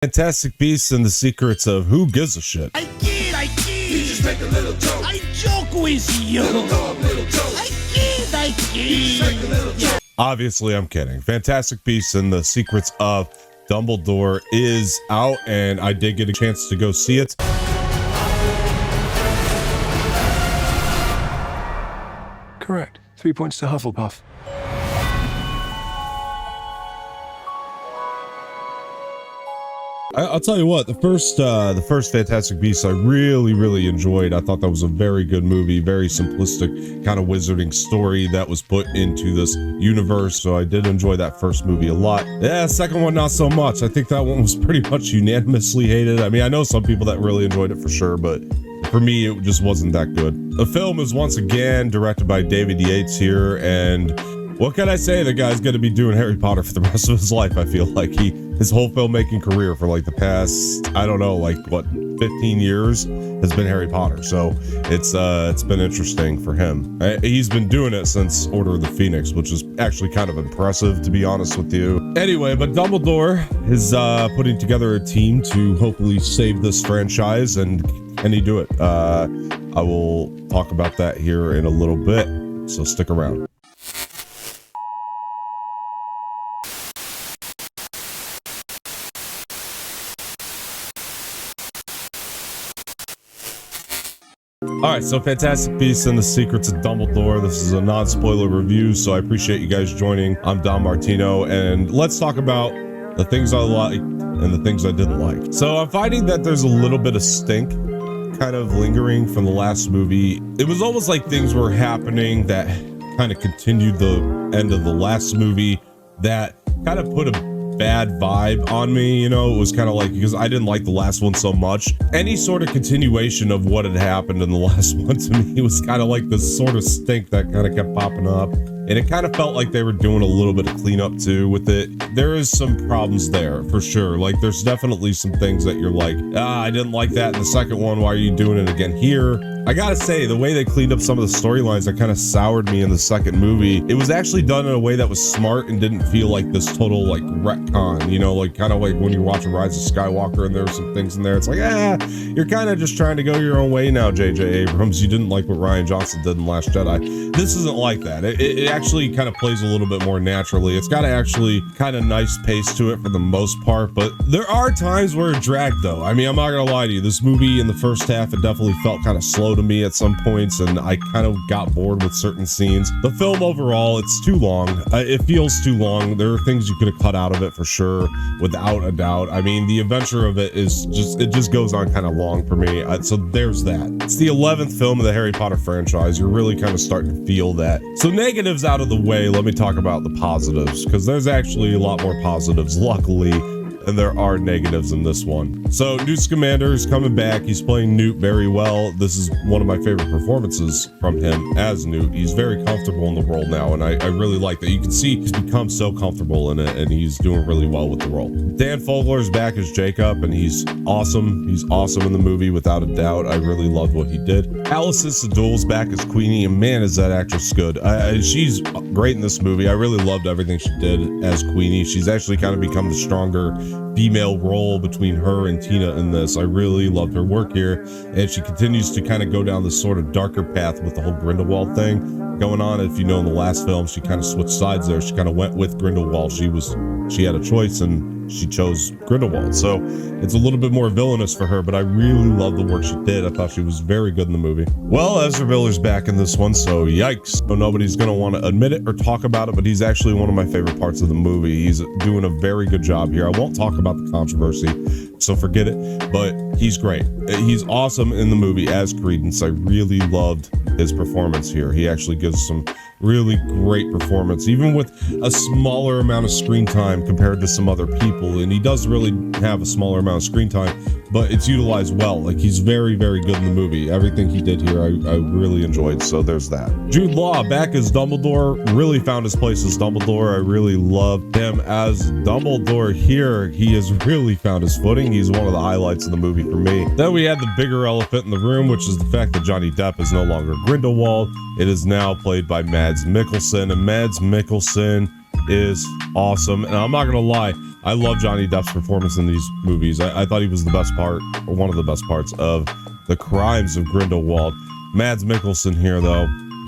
Fantastic Beasts and the Secrets of Who Gives a Shit. I kid. You just make a little joke. I joke with you. Little joke. I kid. Yeah. Obviously, I'm kidding. Fantastic Beasts and the Secrets of Dumbledore is out, and I did get a chance to go see it. Correct. 3 points to Hufflepuff. I'll tell you what, the first Fantastic Beasts I really enjoyed. I thought that was a very good movie, very simplistic kind of wizarding story that was put into this universe. So I did enjoy that first movie a lot. Yeah, second one not so much. I think that one was pretty much unanimously hated. I mean, I know some people that really enjoyed it for sure, but for me, it just wasn't that good. The film is once again directed by David Yates here, and what can I say? The guy's going to be doing Harry Potter for the rest of his life. I feel like his whole filmmaking career for like the past, I don't know, like what, 15 years has been Harry Potter. So it's been interesting for him. He's been doing it since Order of the Phoenix, which is actually kind of impressive, to be honest with you. Anyway, but Dumbledore is putting together a team to hopefully save this franchise, and can he do it? I will talk about that here in a little bit, so stick around. Alright, so Fantastic Beasts and the Secrets of Dumbledore. This is a non-spoiler review, so I appreciate you guys joining. I'm Don Martino, and let's talk about the things I liked and the things I didn't like. So I'm finding that there's a little bit of stink kind of lingering from the last movie. It was almost like things were happening that kind of continued the end of the last movie that kind of put a bad vibe on me. You know, it was kind of like, because I didn't like the last one so much, any sort of continuation of what had happened in the last one to me was kind of like this sort of stink that kind of kept popping up, and it kind of felt like they were doing a little bit of cleanup too with it. There is some problems there for sure. Like there's definitely some things that you're like, I didn't like that in the second one, why are you doing it again here? I gotta say, the way they cleaned up some of the storylines that kind of soured me in the second movie, it was actually done in a way that was smart and didn't feel like this total like retcon, you know, like kind of like when you're watching Rise of Skywalker and there were some things in there, it's like, you're kind of just trying to go your own way now, J.J. Abrams. You didn't like what Rian Johnson did in Last Jedi. This isn't like that. It actually kind of plays a little bit more naturally. It's got actually kind of nice pace to it for the most part, but there are times where it dragged though. I mean, I'm not gonna lie to you, this movie in the first half, it definitely felt kind of slow to me at some points, and I kind of got bored with certain scenes. The film overall, it's too long. It feels too long. There are things you could have cut out of it for sure, without a doubt. I mean, the adventure of it is just goes on kind of long for me. So there's that. It's the 11th film of the Harry Potter franchise. You're really kind of starting to feel that. So negatives out of the way, let me talk about the positives, because there's actually a lot more positives, luckily, and there are negatives in this one. So Newt Scamander is coming back. He's playing Newt very well. This is one of my favorite performances from him as Newt. He's very comfortable in the role now, and I really like that. You can see he's become so comfortable in it, and he's doing really well with the role. Dan Fogler is back as Jacob, and he's awesome. He's awesome in the movie, without a doubt. I really loved what he did. Alison Sedul's back as Queenie, and man, is that actress good. She's great in this movie. I really loved everything she did as Queenie. She's actually kind of become the stronger female role between her and Tina in this. I really loved her work here, and she continues to kind of go down this sort of darker path with the whole Grindelwald thing going on. If you know, in the last film, she kind of switched sides there. She kind of went with Grindelwald. She had a choice, and she chose Grindelwald. So it's a little bit more villainous for her, but I really love the work she did. I thought she was very good in the movie. Well, Ezra Miller's back in this one, so yikes. So nobody's going to want to admit it or talk about it, but he's actually one of my favorite parts of the movie. He's doing a very good job here. I won't talk about the controversy, so forget it, but he's great. He's awesome in the movie as Credence. I really loved his performance here. He actually gives some really great performance, even with a smaller amount of screen time compared to some other people. And he does really have a smaller amount of screen time, but it's utilized well. Like, he's very good in the movie. Everything he did here, I really enjoyed. So there's that. Jude Law back as Dumbledore, really found his place as Dumbledore. I really loved him as Dumbledore here. He has really found his footing. He's one of the highlights of the movie for me. Then we had the bigger elephant in the room, which is the fact that Johnny Depp is no longer Grindelwald. It is now played by Mads Mikkelsen, and Mads Mikkelsen is awesome. And I'm not gonna lie, I love Johnny Depp's performance in these movies. I thought he was the best part, or one of the best parts of The Crimes of Grindelwald. Mads Mikkelson here, though,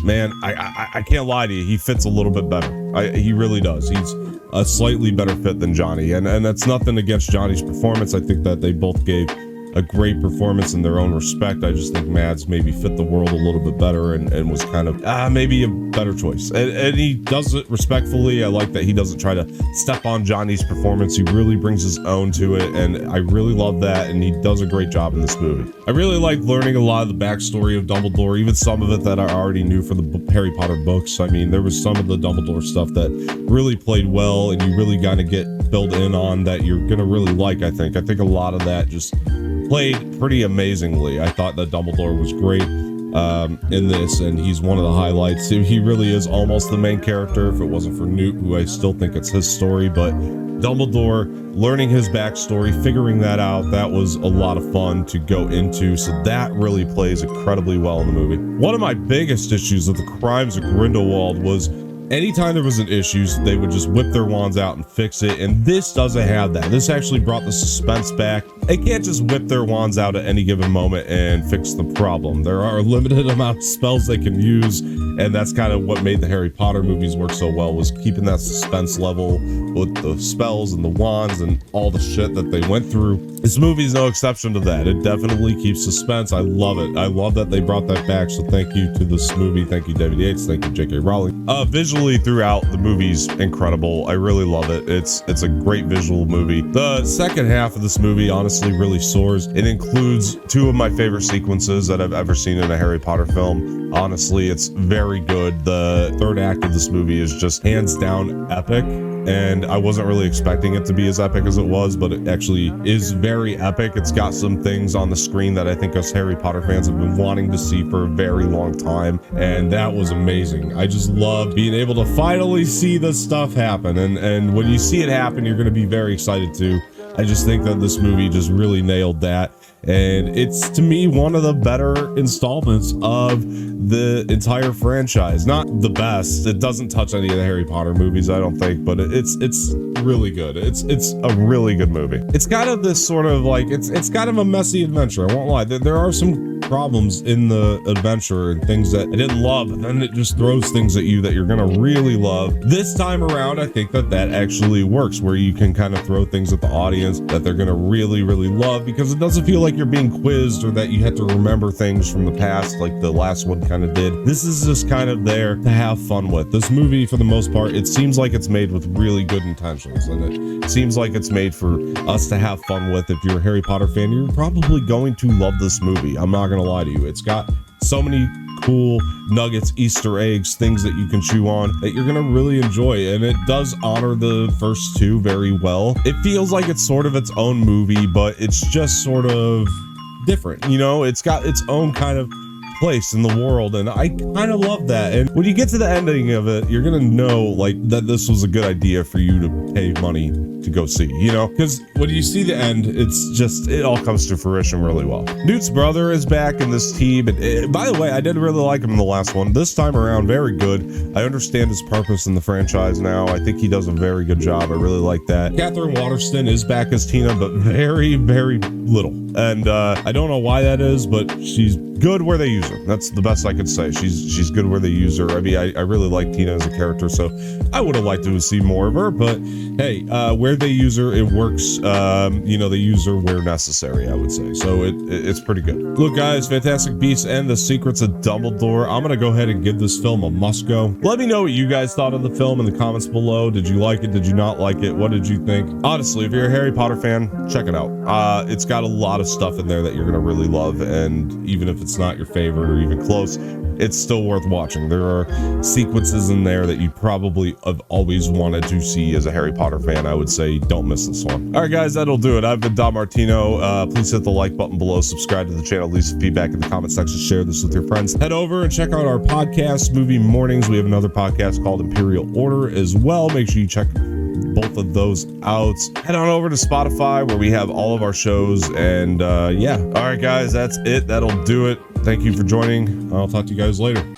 man, I can't lie to you, he fits a little bit better. He really does. He's a slightly better fit than Johnny, and that's nothing against Johnny's performance. I think that they both gave a great performance in their own respect. I just think Mads maybe fit the world a little bit better and was kind of maybe a better choice. And he does it respectfully. I like that he doesn't try to step on Johnny's performance. He really brings his own to it, and I really love that, and he does a great job in this movie. I really like learning a lot of the backstory of Dumbledore, even some of it that I already knew from the Harry Potter books. I mean, there was some of the Dumbledore stuff that really played well, and you really kind of get filled in on that you're gonna really like. I think a lot of that just played pretty amazingly. I thought that Dumbledore was great in this, and he's one of the highlights. He really is almost the main character if it wasn't for Newt, who I still think it's his story. But Dumbledore, learning his backstory, figuring that out, that was a lot of fun to go into. So that really plays incredibly well in the movie. One of my biggest issues with The Crimes of Grindelwald was anytime there was an issue, they would just whip their wands out and fix it, and this doesn't have that. This actually brought the suspense back. They can't just whip their wands out at any given moment and fix the problem. There are a limited amount of spells they can use, and that's kind of what made the Harry Potter movies work so well, was keeping that suspense level with the spells and the wands and all the shit that they went through. This movie is no exception to that. It definitely keeps suspense. I love it. I love that they brought that back, so thank you to this movie. Thank you, David Yates. Thank you, J.K. Rowling. Visually throughout, the movie's incredible. I really love it. It's a great visual movie. The second half of this movie honestly really soars. It includes two of my favorite sequences that I've ever seen in a Harry Potter film. Honestly, it's very good. The third act of this movie is just hands down epic, and I wasn't really expecting it to be as epic as it was, but it actually is very epic. It's got some things on the screen that I think us Harry Potter fans have been wanting to see for a very long time, and that was amazing. I just loved being able to finally see this stuff happen, and when you see it happen, you're going to be very excited too. I just think that this movie just really nailed that, and it's, to me, one of the better installments of the entire franchise. Not the best. It doesn't touch any of the Harry Potter movies, I don't think, but it's really good. It's a really good movie. It's kind of this sort of like, it's kind of a messy adventure, I won't lie. There are some problems in the adventure and things that I didn't love, and then it just throws things at you that you're gonna really love. This time around, I think that actually works, where you can kind of throw things at the audience that they're gonna really love, because it doesn't feel like you're being quizzed or that you have to remember things from the past like the last one kind of did. This is just kind of there to have fun with. This movie, for the most part, it seems like it's made with really good intentions, and it seems like it's made for us to have fun with. If you're a Harry Potter fan, you're probably going to love this movie. I'm not gonna lie to you. It's got so many cool nuggets, Easter eggs, things that you can chew on that you're gonna really enjoy, and it does honor the first two very well. It feels like it's sort of its own movie, but it's just sort of different, you know? It's got its own kind of place in the world, and I kind of love that. And when you get to the ending of it, you're gonna know like that this was a good idea for you to pay money to go see, you know, because when you see the end, it's just, it all comes to fruition really well. Newt's brother is back in this team, and by the way, I didn't really like him in the last one. This time around, very good. I understand his purpose in the franchise now. I think he does a very good job. I really like that. Catherine Waterston is back as Tina, but very little, and I don't know why that is, but she's good where they use her. That's the best I could say. She's good where they use her. I mean, I really like Tina as a character, so I would have liked to see more of her, but hey, where they use her, it works. You know, they use her where necessary, I would say. So it's pretty good. Look, guys, Fantastic Beasts and the Secrets of Dumbledore. I'm gonna go ahead and give this film a must go. Let me know what you guys thought of the film in the comments below. Did you like it? Did you not like it? What did you think? Honestly, if you're a Harry Potter fan, check it out. It's got a lot of stuff in there that you're gonna really love, and even if it's not your favorite or even close, it's still worth watching. There are sequences in there that you probably have always wanted to see as a Harry Potter fan. I would say don't miss this one. All right, guys, that'll do it. I've been Dom Martino. Please hit the like button below, subscribe to the channel, leave some feedback in the comment section, share this with your friends. Head over and check out our podcast, Movie Mornings. We have another podcast called Imperial Order as well. Make sure you check both of those out. Head on over to Spotify where we have all of our shows, and yeah. All right, guys, that's it. That'll do it. Thank you for joining. I'll talk to you guys later.